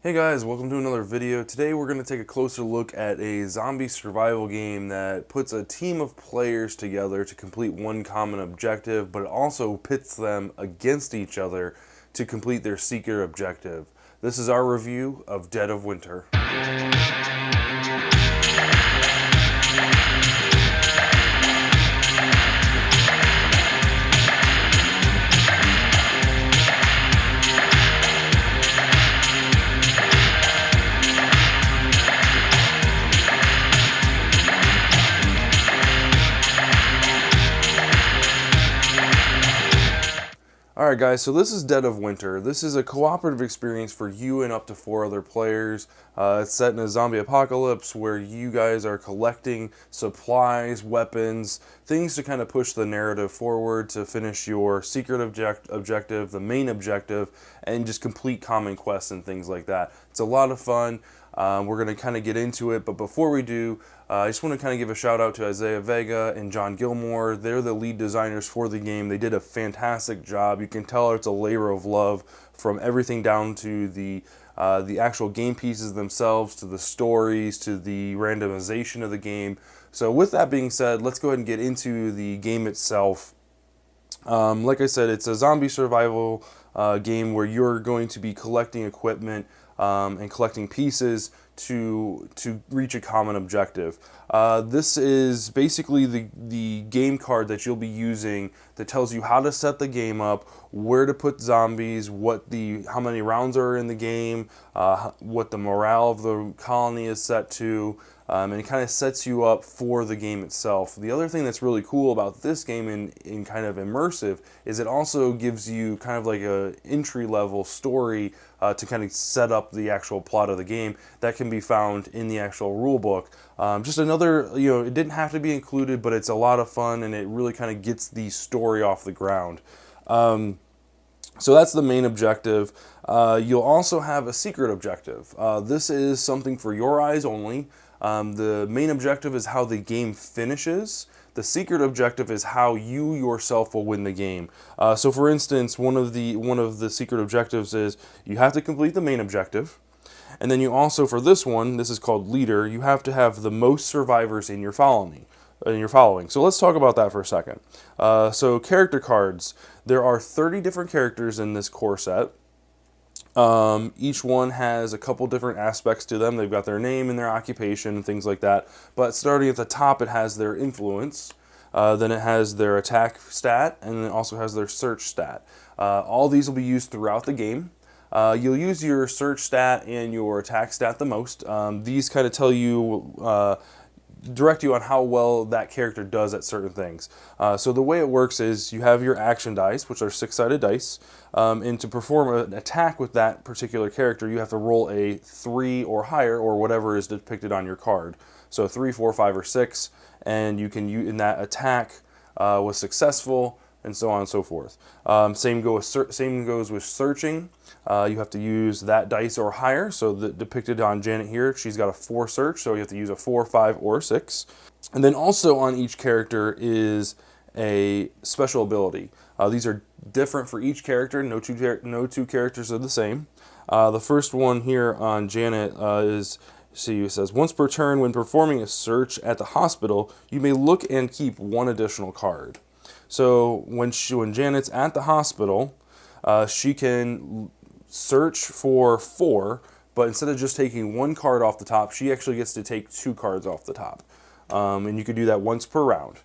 Hey guys, welcome to another video. Today we're going to take a closer look at a zombie survival game that puts a team of players together to complete one common objective, but it also pits them against each other to complete their secret objective. This is our review of Dead of Winter. Alright guys, so this is Dead of Winter. This is a cooperative experience for you and up to 4 other players. It's set in a zombie apocalypse where you guys are collecting supplies, weapons, things to kind of push the narrative forward to finish your secret objective, the main objective, and just complete common quests and things like that. It's a lot of fun. We're going to kind of get into it, but before we do, I just want to kind of give a shout out to Isaiah Vega and John Gilmore. They're the lead designers for the game. They did a fantastic job. You can tell it's a labor of love from everything down to the actual game pieces themselves, to the stories, to the randomization of the game. So with that being said, let's go ahead and get into the game itself. Like I said, it's a zombie survival game where you're going to be collecting equipment and collecting pieces to reach a common objective. This is basically the game card that you'll be using that tells you how to set the game up, where to put zombies, how many rounds are in the game, what the morale of the colony is set to, and it kind of sets you up for the game itself. The other thing that's really cool about this game and kind of immersive is it also gives you kind of like a entry-level story to kind of set up the actual plot of the game that can be found in the actual rule book. Just another, it didn't have to be included, but it's a lot of fun and it really kind of gets the story off the ground. So that's the main objective. You'll also have a secret objective. This is something for your eyes only. The main objective is how the game finishes. The secret objective is how you yourself will win the game. So for instance, one of the secret objectives is you have to complete the main objective. And then you also, for this one, this is called leader, you have to have the most survivors in your following. So let's talk about that for a second. So character cards. There are 30 different characters in this core set. Each one has a couple different aspects to them. They've got their name and their occupation and things like that. But starting at the top, it has their influence. Then it has their attack stat, and it also has their search stat. All these will be used throughout the game. You'll use your search stat and your attack stat the most. These kind of tell you, direct you on how well that character does at certain things. So the way it works is you have your action dice, which are 6-sided dice, and to perform an attack with that particular character, you have to roll a 3 or higher, or whatever is depicted on your card. So 3, 4, 5, or 6, and you can use in that attack was successful, and so on and so forth. Same goes with searching. You have to use that dice or higher. So depicted on Janet here, she's got a 4 search, so you have to use a 4, 5, or 6. And then also on each character is a special ability. These are different for each character. No two characters are the same. The first one here on Janet is, see, it says, once per turn when performing a search at the hospital, you may look and keep one additional card. So when Janet's at the hospital, she can search for 4, but instead of just taking 1 card off the top, she actually gets to take 2 cards off the top. And you can do that once per round.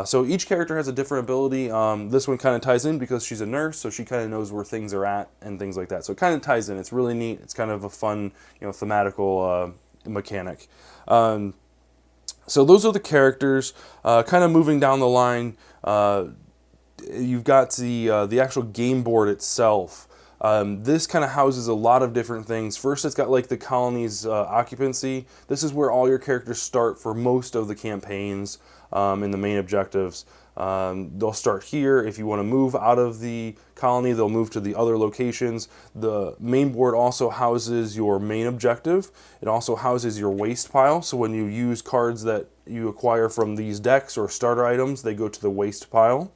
So each character has a different ability. This one kind of ties in because she's a nurse, so she kind of knows where things are at and things like that. So it kind of ties in. It's really neat. It's kind of a fun, thematical mechanic. So those are the characters. Kind of moving down the line, you've got the actual game board itself. This kind of houses a lot of different things. First, it's got like the colony's occupancy. This is where all your characters start for most of the campaigns in the main objectives. They'll start here. If you want to move out of the colony, they'll move to the other locations. The main board also houses your main objective. It also houses your waste pile. So when you use cards that you acquire from these decks or starter items, they go to the waste pile.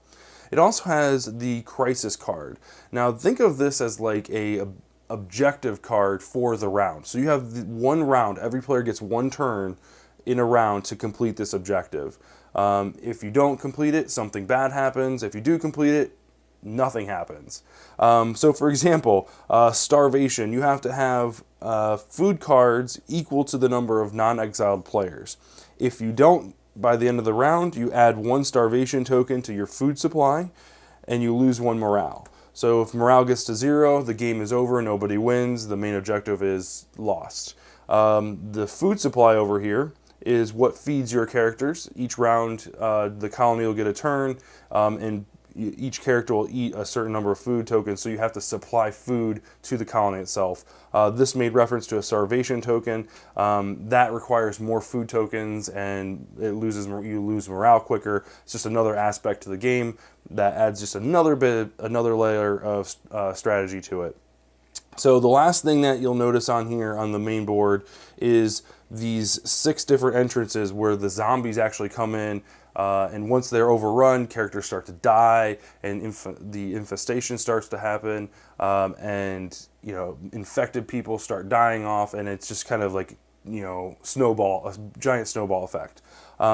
It also has the crisis card. Now think of this as like objective card for the round. So you have one round, every player gets one turn in a round to complete this objective. If you don't complete it, something bad happens. If you do complete it, nothing happens. So for example, starvation, you have to have food cards equal to the number of non-exiled players. If you don't, by the end of the round, you add one starvation token to your food supply and you lose one morale. So if morale gets to 0, the game is over, nobody wins, the main objective is lost. The food supply over here is what feeds your characters. Each round, the colony will get a turn, and each character will eat a certain number of food tokens, so you have to supply food to the colony itself. This made reference to a starvation token. That requires more food tokens, and you lose morale quicker. It's just another aspect to the game that adds just another layer of strategy to it. So the last thing that you'll notice on here on the main board is these 6 different entrances where the zombies actually come in, and once they're overrun, characters start to die, and the infestation starts to happen, and infected people start dying off, and it's just kind of like a giant snowball effect.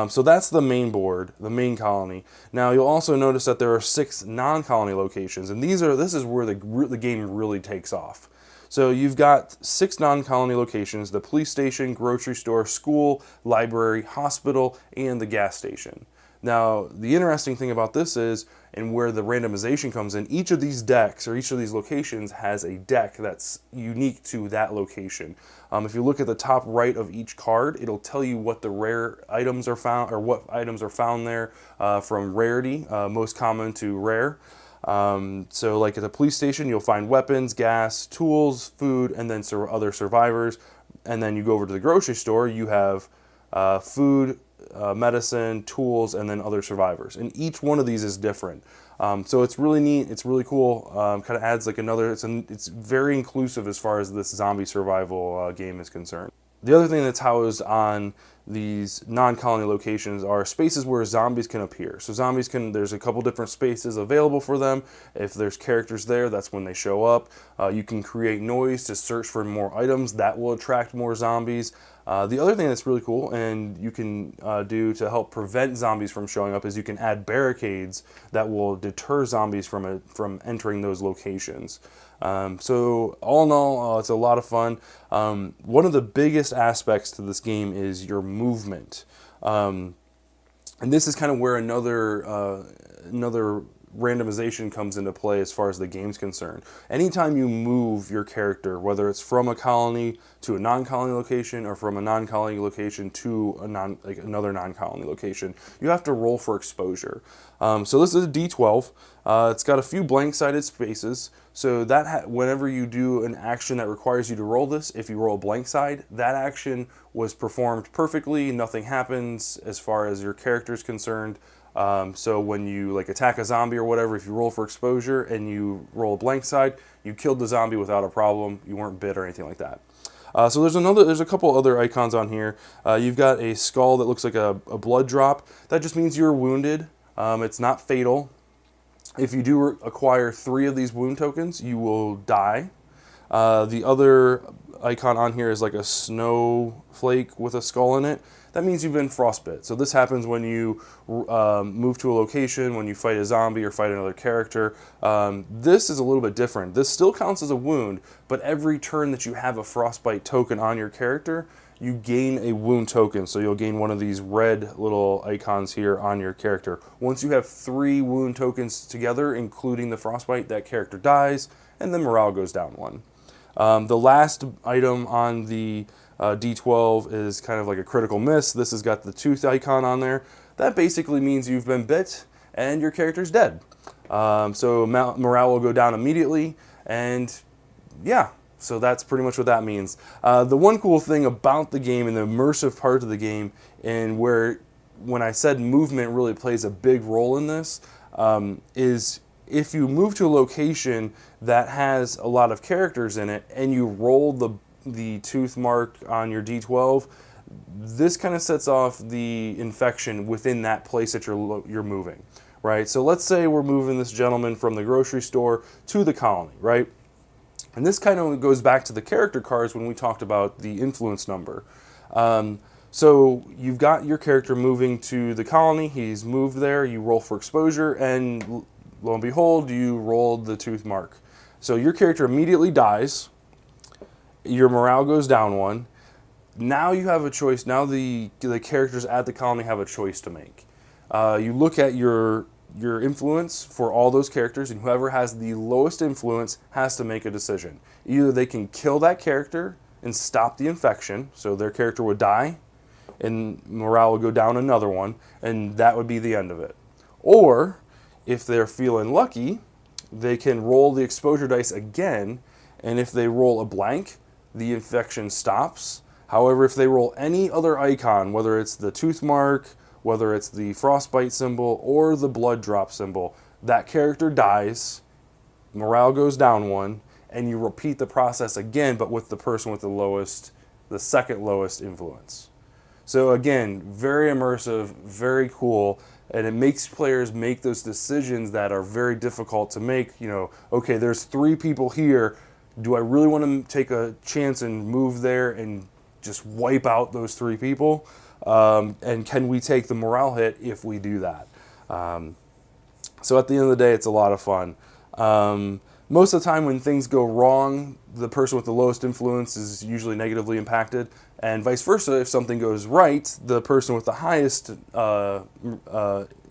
So that's the main board, the main colony. Now you'll also notice that there are 6 non-colony locations, and this is where the game really takes off. So you've got 6 non-colony locations: the police station, grocery store, school, library, hospital, and the gas station. Now, the interesting thing about this is, and where the randomization comes in, each of these decks or each of these locations has a deck that's unique to that location. If you look at the top right of each card, it'll tell you what the rare items are found, or what items are found there from rarity, most common to rare. So like at the police station, you'll find weapons, gas, tools, food, and then other survivors. And then you go over to the grocery store, you have food, medicine, tools, and then other survivors. And each one of these is different. So it's really neat. It's really cool. Kind of adds like another, it's very inclusive as far as this zombie survival game is concerned. The other thing that's housed on these non-colony locations are spaces where zombies can appear. So there's a couple different spaces available for them. If there's characters there, that's when they show up. You can create noise to search for more items. That will attract more zombies. The other thing that's really cool, and you can do to help prevent zombies from showing up, is you can add barricades that will deter zombies from entering those locations. So all in all, it's a lot of fun. One of the biggest aspects to this game is your movement. And this is kind of where another randomization comes into play as far as the game's concerned. Anytime you move your character, whether it's from a colony to a non-colony location or from a non-colony location to another non-colony location, you have to roll for exposure. So this is a D12. It's got a few blank-sided spaces, so that whenever you do an action that requires you to roll this, if you roll a blank side, that action was performed perfectly, nothing happens as far as your character is concerned. So when you attack a zombie or whatever, if you roll for exposure and you roll a blank side, you killed the zombie without a problem. You weren't bit or anything like that. So there's a couple other icons on here. You've got a skull that looks like a blood drop. That just means you're wounded. It's not fatal. If you do acquire 3 of these wound tokens, you will die. The other icon on here is like a snowflake with a skull in it. That means you've been frostbit. So this happens when you move to a location, when you fight a zombie or fight another character. This is a little bit different. This still counts as a wound, but every turn that you have a frostbite token on your character, you gain a wound token. So you'll gain one of these red little icons here on your character. Once you have 3 wound tokens together, including the frostbite, that character dies, and then morale goes down 1. The last item on the D12 is kind of like a critical miss. This has got the tooth icon on there. That basically means you've been bit and your character's dead. So morale will go down immediately, and yeah, so that's pretty much what that means. The one cool thing about the game and the immersive part of the game, and when I said movement really plays a big role in this, is if you move to a location that has a lot of characters in it and you roll the tooth mark on your D12, this kind of sets off the infection within that place that you're moving, right? So let's say we're moving this gentleman from the grocery store to the colony, right? And this kind of goes back to the character cards when we talked about the influence number. So you've got your character moving to the colony, he's moved there, you roll for exposure, and lo and behold, you rolled the tooth mark. So your character immediately dies, your morale goes down 1. Now you have a choice, now the characters at the colony have a choice to make. You look at your influence for all those characters, and whoever has the lowest influence has to make a decision. Either they can kill that character and stop the infection, so their character would die, and morale would go down another 1, and that would be the end of it. Or, if they're feeling lucky, they can roll the exposure dice again, and if they roll a blank, the infection stops. However, if they roll any other icon, whether it's the tooth mark, whether it's the frostbite symbol, or the blood drop symbol, that character dies, morale goes down 1, and you repeat the process again, but with the person with the second lowest influence. So again, very immersive, very cool, and it makes players make those decisions that are very difficult to make. You know, okay, there's 3 people here. Do I really want to take a chance and move there and just wipe out those 3 people? And can we take the morale hit if we do that? So at the end of the day, it's a lot of fun. Most of the time when things go wrong, the person with the lowest influence is usually negatively impacted, and vice versa. If something goes right, the person with the highest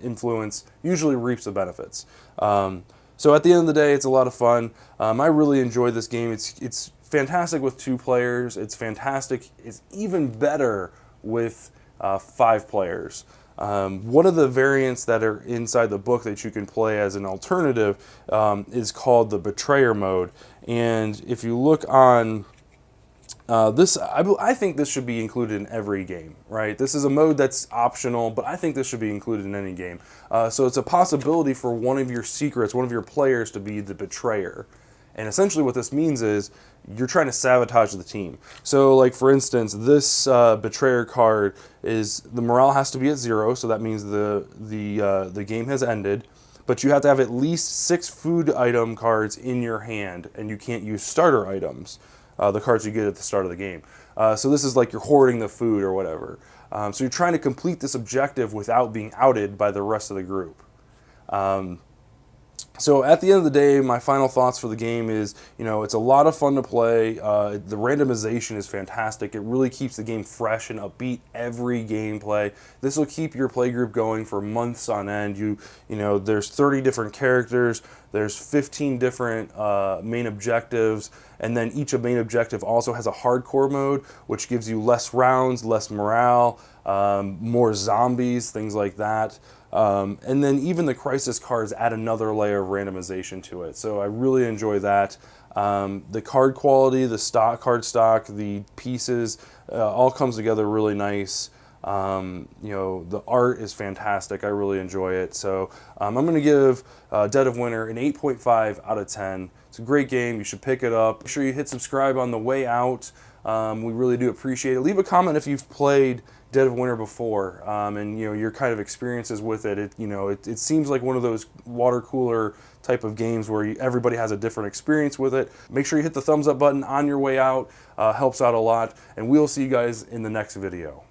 influence usually reaps the benefits. So at the end of the day, it's a lot of fun. I really enjoy this game. It's fantastic with 2 players. It's fantastic. It's even better with 5 players. One of the variants that are inside the book that you can play as an alternative is called the Betrayer mode. And if you look on this, I think this should be included in every game, right? This is a mode that's optional, but I think this should be included in any game. So it's a possibility for one of your secrets, one of your players to be the Betrayer. And essentially what this means is you're trying to sabotage the team. So like for instance, this Betrayer card is the morale has to be at 0, so that means the game has ended. But you have to have at least 6 food item cards in your hand, and you can't use starter items, the cards you get at the start of the game. So this is like you're hoarding the food or whatever. So you're trying to complete this objective without being outed by the rest of the group. So at the end of the day, my final thoughts for the game is, you know, it's a lot of fun to play. The randomization is fantastic. It really keeps the game fresh and upbeat every gameplay. This will keep your play group going for months on end. You know, there's 30 different characters. There's 15 different main objectives, and then each main objective also has a hardcore mode, which gives you less rounds, less morale, more zombies, things like that. And then even the crisis cards add another layer of randomization to it. So I really enjoy that. The card quality, the card stock, the pieces, all comes together really nice. You know, the art is fantastic. I really enjoy it. So I'm going to give Dead of Winter an 8.5 out of 10. It's a great game. You should pick it up. Make sure you hit subscribe on the way out. We really do appreciate it. Leave a comment if you've played Dead of Winter before, and you know your kind of experiences with it. It seems like one of those water cooler type of games where everybody has a different experience with it. Make sure you hit the thumbs up button on your way out. Helps out a lot, and we'll see you guys in the next video.